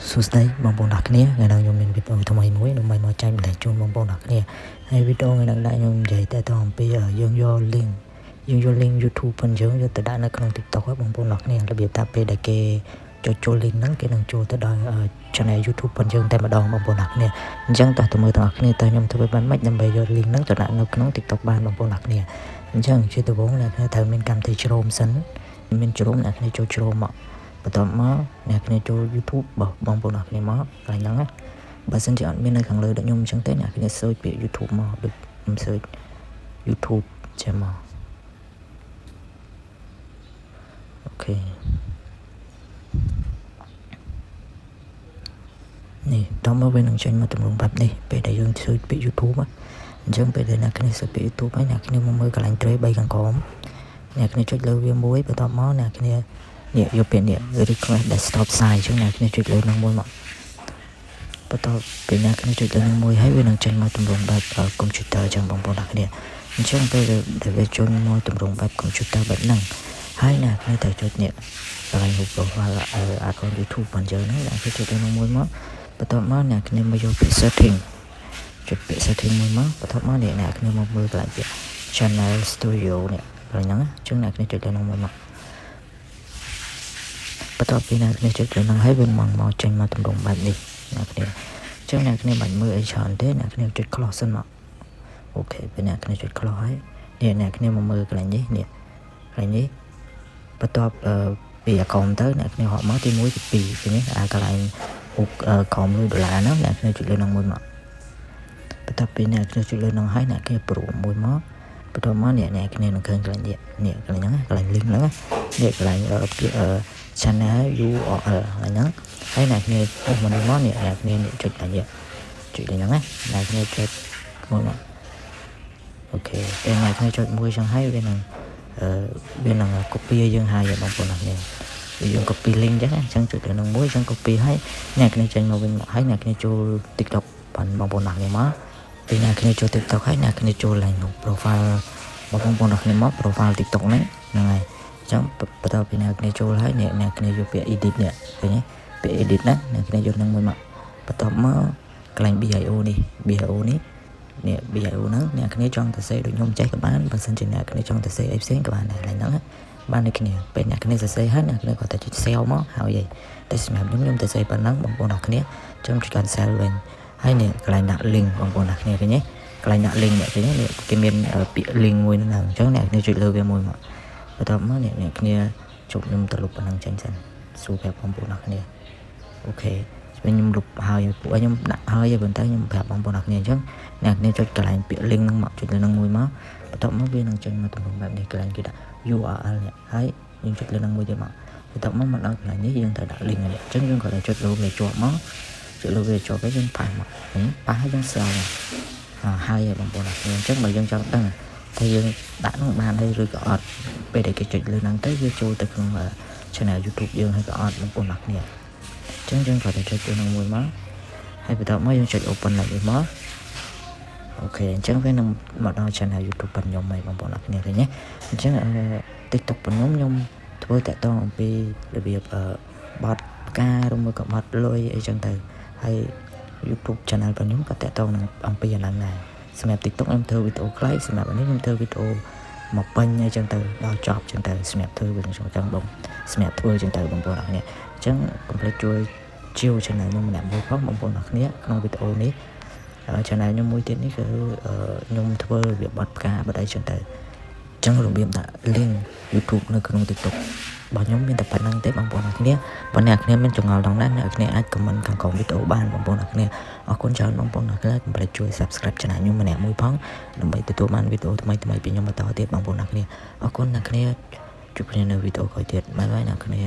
សួស្តីបងប្អូនទាំងគ្នាថ្ងៃនេះខ្ញុំមានវីដេអូថ្មីមួយដើម្បីមកចែកម្លែកជូនបងប្អូនទាំងគ្នាហើយវីដេអូថ្ងៃនេះខ្ញុំនិយាយតែអំពីយើងយក link YouTube ផងយើងយកទៅដាក់នៅក្នុង TikTok បងប្អូនទាំងគ្នារបៀបថាពេលដែលគេចូល link ហ្នឹងគេនឹងចូលទៅដល់ channel YouTube ផងយើងតែម្ដងបងប្អូនទាំងគ្នាអញ្ចឹងតោះទៅមើលទាំងគ្នាតើខ្ញុំធ្វើបានម៉េចដើម្បីយក link ហ្នឹងទៅដាក់នៅក្នុង TikTok បានបងប្អូនទាំងគ្នាអញ្ចឹងជាដំបូងអ្នកគ្នាត្រូវមានកម្មវិធីជ្រោមសិនមានជ្រោមអ្នកគ្នាចូលជ្រោមមកបន្ទាប់មកអ្នកគ្នាចូល YouTube បងប្អូនអ្នកគ្នាមកកន្លែងហ្នឹងណាបើសិនជាអត់មាននៅខាងលើដូចខ្ញុំអញ្ចឹងទេអ្នកគ្នា search ពាក្យ YouTube មកដូចខ្ញុំ search YouTube ចាំមកអូខេនេះដល់មកវិញនឹងចេញមកទម្រង់បែបនេះពេលដែលយើង search ពាក្យ YouTube អញ្ចឹងពេលដែលអ្នកគ្នា search ពាក្យ YouTube ហើយអ្នកគ្នាមកមើលកន្លែង tray 3ខាងក្រោមអ្នកគ្នាចុចលើវាមួយបន្ទាប់មកអ្នកគ្នានេះយកពាក្យនេះ request desktop size អញ្ចឹងអ្នកគ្នាចុចលើនឹងមួយមកបន្ទាប់ពីអ្នកគ្នាចុចលើនឹងមួយហើយវានឹងចេញមកទម្រង់បែប computer អញ្ចឹងបងប្អូនអ្នកគ្នាអញ្ចឹងពេលដែលវាចូលមកទម្រង់បែប computer បែបហ្នឹងហើយអ្នកគ្នាត្រូវចុចនេះកន្លែង profile account YouTube បងយើងហ្នឹងអ្នកគ្នាចុចលើនឹងមួយមកបន្ទាប់មកអ្នកគ្នាមកយកពាក្យ setting ចុចពាក្យ setting មួយមកបន្ទាប់មកអ្នកគ្នាមកមើលកន្លែងពាក្យ channel studio នេះកន្លែងហ្នឹងអញ្ចឹងអ្នកគ្នាចុចលើនឹងមួយមកបន្ទាប់ពីអ្នកគ្នាចុចលើនឹងហើយវាមកចេញមកទម្រង់បែបនេះអ្នកគ្នាអញ្ចឹងអ្នកគ្នាបាច់មើលអីច្រើនទេអ្នកគ្នាចុច close សិនមកអូខេពេលអ្នកគ្នាចុច close ហើយនេះអ្នកគ្នាមកមើលកន្លែងនេះនេះកន្លែងនេះបន្ទាប់ពី account ទៅអ្នកគ្នាហកមកទី1ទី2ឃើញទេកន្លែងក្រោម$1ហ្នឹងអ្នកគ្នាចុចលើនឹងមួយមកបន្ទាប់ពីអ្នកគ្នាចុចលើនឹងហើយអ្នកគ្នាប្រូមួយមកបន្ទាប់មកអ្នកគ្នានឹងឃើញកន្លែងនេះកន្លែងហ្នឹងកន្លែង link ហ្នឹងនេះកន្លែងchannel URL ហ្នឹងហើយអ្នកគ្នាអូមកនេះមកអ្នកគ្នាចុចកន្លែងចុចហ្នឹងណាអ្នកគ្នាចុចមួយមកអូខេពេលអ្នកគ្នាចុចមួយចឹងហើយវានឹង copy យើងហើយបងប្អូនអ្នកគ្នាយើង copy link ចឹងអញ្ចឹងចុចលើនឹងមួយចឹង copy ហើយអ្នកគ្នាចេញមកវិញមកហើយអ្នកគ្នាចូល TikTok បងប្អូនអ្នកគ្នាមកពេលអ្នកគ្នាចូល TikTok ហើយអ្នកគ្នាចូលឡើង profile បងប្អូនអ្នកគ្នាមក profile TikTok ហ្នឹងហើយចឹងបន្ទាប់ពីអ្នកគ្នាចូលហើយអ្នកគ្នាយកពាក្យ edit នេះឃើញទេពាក្យ edit ណាអ្នកគ្នាយកនឹងមួយមកបន្ទាប់មកកន្លែង bio នេះនេះ bio ហ្នឹងអ្នកគ្នាចង់ទៅសេដូចខ្ញុំចេះក៏បានបើសិនជាអ្នកគ្នាចង់ទៅសេអីផ្សេងក៏បានដែរហ្នឹងបានដូចគ្នាពេលអ្នកគ្នាសរសេរហើយអ្នកគ្នាក៏ទៅចុច save មកហើយតែសម្រាប់ខ្ញុំទៅសេប៉ុណ្ណឹងបងប្អូនអ្នកគ្នាចាំចុច cancel វិញហើយនេះកន្លែងដាក់ link បងប្អូនអ្នកគ្នាឃើញទេកន្លែងដាក់ link នេះឃើញទេគេមានពាក្យ link មួយហ្នឹងអញ្ចឹងអ្នកគ្នាចុចលើវាមួយមកបន្ទាប់មកអ្នកគ្នាជប់ខ្ញុំទៅលុបប៉ុណ្ណឹងចេញសិនសួរប្រាប់បងប្អូនអ្នកគ្នាអូខេខ្ញុំលុបហើយពួកខ្ញុំដាក់ហើយប៉ុន្តែខ្ញុំប្រាប់បងប្អូនអ្នកគ្នាអញ្ចឹងអ្នកគ្នាចុចកន្លែងពាក្យ link ហ្នឹងមកចុចលើនឹងមួយមកបន្ទាប់មកវានឹងចេញមកទម្រង់បែបនេះកន្លែងគេដាក់ URL នេះហើយយើងចុចលើនឹងមួយទៀតមកបន្ទាប់មកមកដល់កន្លែងនេះយើងត្រូវដាក់ link នេះអញ្ចឹងយើងក៏ត្រូវចុចលើវាជាប់មកចុចលើវាជាប់ហើយយើងប៉ះមកប៉ះហើយយើង save មកហើយបងប្អូនអ្នកគ្នាអញ្ចឹងបើយើងចង់ដឹងថាយើងដាក់នោះបានហើយឬក៏អត់ពេលដែលគេចុចលើហ្នឹងទៅវាចូលទៅក្នុង channel YouTube យើងហើយក៏អត់បងប្អូនអ្នកគ្នាអញ្ចឹងយើងក៏ទៅចុចលើនឹងមួយមកហើយបន្ទាប់មកយើងចុច open ឡើងវិញមកអូខេអញ្ចឹងវានឹងមកដល់ channel YouTube របស់ខ្ញុំហើយបងប្អូនអ្នកគ្នាឃើញទេអញ្ចឹងTikTok របស់ខ្ញុំធ្វើតាក់ទងអំពីរបៀបបត់ផ្កាឬមួយក៏បត់លុយអីចឹងទៅហើយ YouTube channel របស់ខ្ញុំក៏តាក់ទងនឹងអំពីអាហ្នឹងដែរសម្រាប់ TikTok ខ្ញុំធ្វើវីដេអូខ្លីសម្រាប់នេះខ្ញុំធ្វើវីដេអូមកពេញអីចឹងទៅដល់ចប់ចឹងទៅសម្រាប់ធ្វើវាចឹងបងសម្រាប់ធ្វើចឹងទៅបងប្អូនអ្នកគ្នាអញ្ចឹងកុំភ្លេចជួយជាវ channel ខ្ញុំម្នាក់មួយផងបងប្អូនអ្នកគ្នាក្នុងវីដេអូនេះchannel ខ្ញុំមួយទៀតនេះគឺខ្ញុំធ្វើរបៀបបត់ផ្កាបត់អីចឹងទៅអញ្ចឹងរបៀបដាក់ link YouTube នៅក្នុង TikTok របស់ខ្ញុំមានតែប៉ុណ្្នឹងទេបងប្អូនអ្នកគ្នាបើអ្នកគ្នាមានចម្ងល់ដល់ណាអ្នកគ្នាអាច comment ខាងក្រោមវីដេអូបានបងប្អូនអ្នកគ្នាអរគុណច្រើនបងប្អូនអ្នកគ្នាកុំភ្លេចជួយ subscribe channel ខ្ញុំម្នាក់មួយផងដើម្បីទទួលបានវីដេអូថ្មីៗពីខ្ញុំបន្តទៀតបងប្អូនអ្នកគ្នាអរគុណអ្នកគ្នាជួបគ្នានៅវីដេអូក្រោយទៀតបាយបាយអ្នកគ្នា